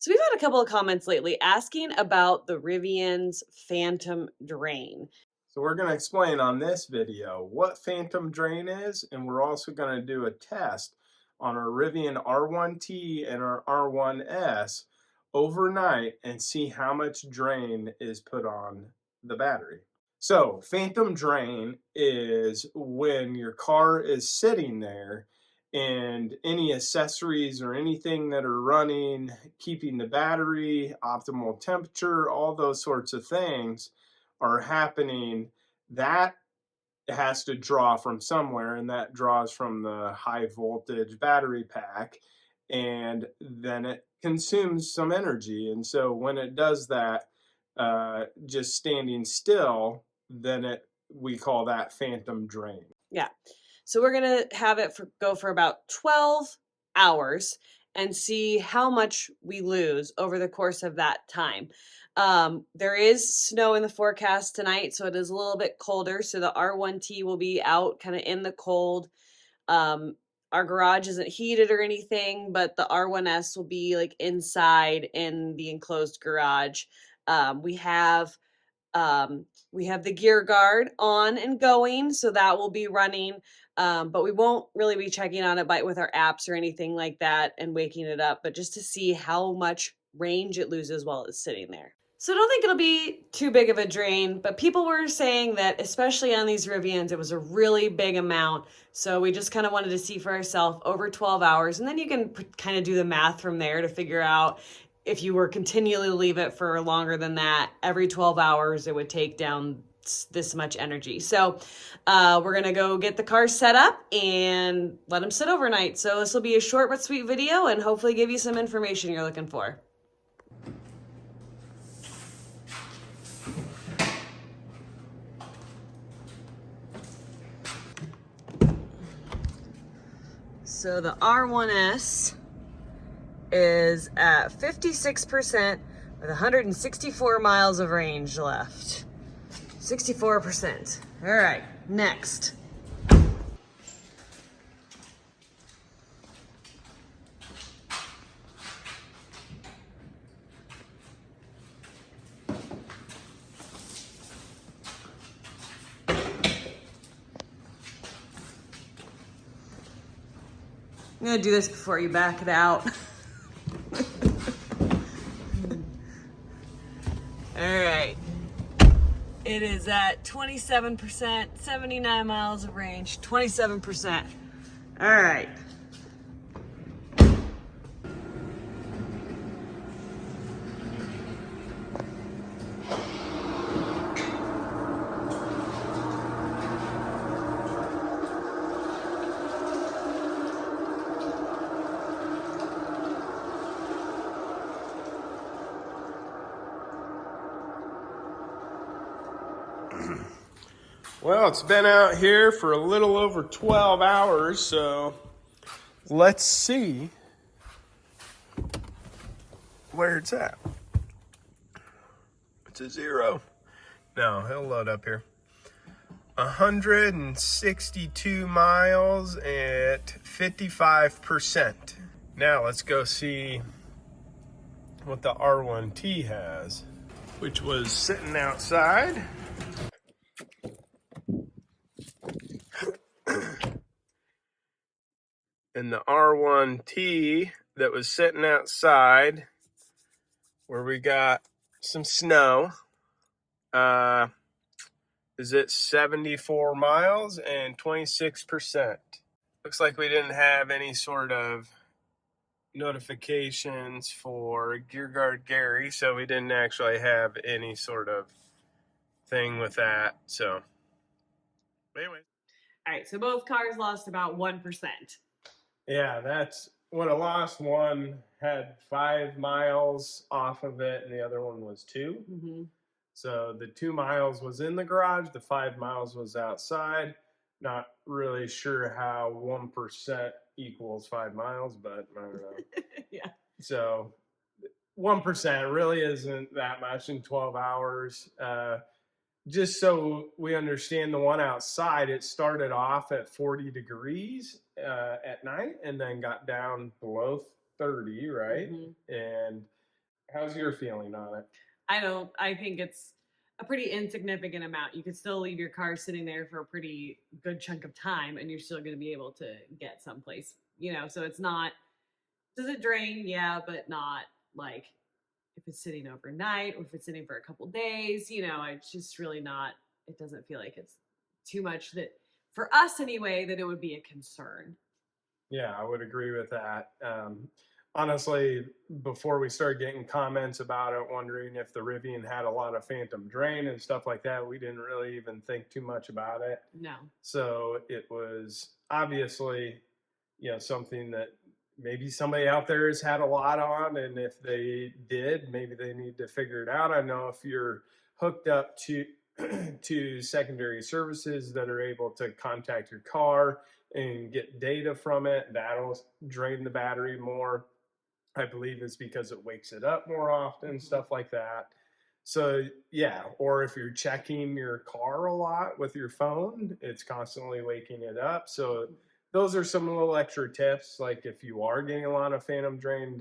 So we've had a couple of comments lately asking about the Rivian's phantom drain. So we're going to explain on this video what phantom drain is, and we're also going to do a test on our Rivian R1T and our R1S overnight and see how much drain is put on the battery. So phantom drain is when your car is sitting there and any accessories or anything that are running, keeping the battery, optimal temperature, all those sorts of things are happening. That has to draw from somewhere, and that draws from the high voltage battery pack, and then it consumes some energy. And so when it does that, just standing still, then we call that phantom drain. Yeah. So we're going to have it go for about 12 hours and see how much we lose over the course of that time. There is snow in the forecast tonight, so it is a little bit colder. So the R1T will be out kind of in the cold. Our garage isn't heated or anything, but the R1S will be like inside in the enclosed garage. We have the gear guard on and going, so that will be running. But we won't really be checking on it with our apps or anything like that and waking it up, but just to see how much range it loses while it's sitting there. So I don't think it'll be too big of a drain, but people were saying that, especially on these Rivians, it was a really big amount. So we just kind of wanted to see for ourselves over 12 hours. And then you can kind of do the math from there to figure out if you were continually to leave it for longer than that, every 12 hours, it would take down this much energy. So we're going to go get the car set up and let them sit overnight. So this will be a short but sweet video and hopefully give you some information you're looking for. So the R1S is at 56% with 164 miles of range left. 64%. All right, next. I'm gonna do this before you back it out. All right. It is at 27%, 79 miles of range, 27%. All right. Well, it's been out here for a little over 12 hours, so let's see where it's at. It's a 0. No, he'll load up here. 162 miles at 55%. Now let's go see what the R1T has, which was sitting outside. And the R1T that was sitting outside where we got some snow is at 74 miles and 26%. Looks like we didn't have any sort of notifications for Gear Guard Gary, so we didn't actually have any sort of thing with that. So anyway. All right, so both cars lost about 1%. Yeah, that's when I lost one, had 5 miles off of it, and the other one was 2. Mm-hmm. So the 2 miles was in the garage, the 5 miles was outside. Not really sure how 1% equals 5 miles, but I don't know. Yeah. So 1% really isn't that much in 12 hours. Just so we understand, the one outside, it started off at 40 degrees at night and then got down below 30, right? Mm-hmm. And How's your feeling on it? I think it's a pretty insignificant amount. You could still leave your car sitting there for a pretty good chunk of time and you're still going to be able to get someplace, so it's not, does it drain? Yeah, but not like if it's sitting overnight or if it's sitting for a couple days, it's just really not, it doesn't feel like it's too much that, for us anyway, that it would be a concern. Yeah, I would agree with that. Honestly, before we started getting comments about it, wondering if the Rivian had a lot of phantom drain and stuff like that, we didn't really even think too much about it. No. So it was obviously, something that maybe somebody out there has had a lot on, and if they did, maybe they need to figure it out. I know if you're hooked up to to secondary services that are able to contact your car and get data from it, that'll drain the battery more. I believe it's because it wakes it up more often, stuff like that. So yeah, or if you're checking your car a lot with your phone, it's constantly waking it up. So those are some little extra tips. Like if you are getting a lot of phantom drain,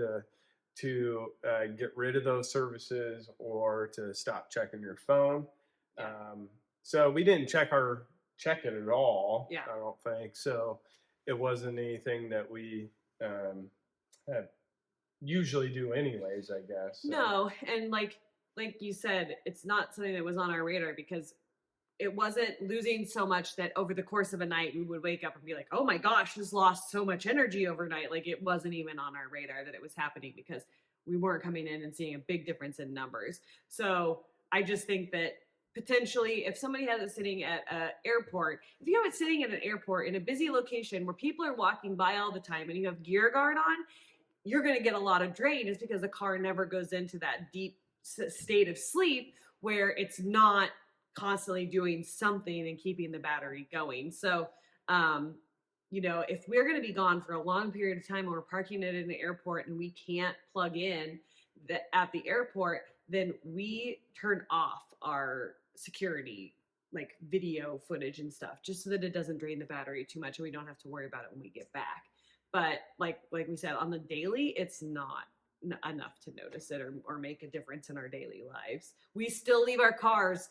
to get rid of those services or to stop checking your phone. So we didn't check it at all. Yeah. I don't think so. It wasn't anything that we had usually do anyways, I guess. So. No, and like you said, it's not something that was on our radar because it wasn't losing so much that over the course of a night we would wake up and be like, oh my gosh, this lost so much energy overnight. Like it wasn't even on our radar that it was happening because we weren't coming in and seeing a big difference in numbers. So I just think that potentially if somebody has it sitting at an airport, if you have it sitting at an airport in a busy location where people are walking by all the time and you have gear guard on, you're going to get a lot of drain just because the car never goes into that deep state of sleep where it's not constantly doing something and keeping the battery going. So, if we're going to be gone for a long period of time and we're parking it in the airport and we can't plug in at the airport, then we turn off our security, like video footage and stuff, just so that it doesn't drain the battery too much and we don't have to worry about it when we get back. But like we said, on the daily, it's not enough to notice it or make a difference in our daily lives. We still leave our cars.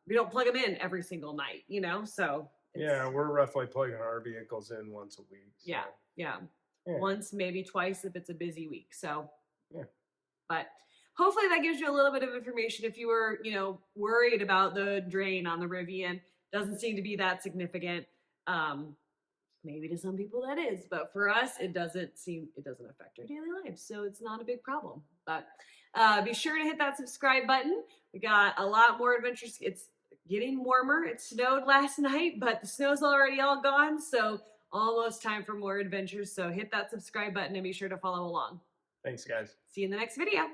We don't plug them in every single night, so. Yeah, we're roughly plugging our vehicles in once a week. So. Yeah. Once, maybe twice if it's a busy week. So, yeah. But hopefully that gives you a little bit of information. If you were, worried about the drain on the Rivian, doesn't seem to be that significant. Maybe to some people that is, but for us, it doesn't affect our daily lives. So it's not a big problem, but be sure to hit that subscribe button. We got a lot more adventures. It's getting warmer. It snowed last night, but the snow's already all gone. So almost time for more adventures. So hit that subscribe button and be sure to follow along. Thanks, guys. See you in the next video.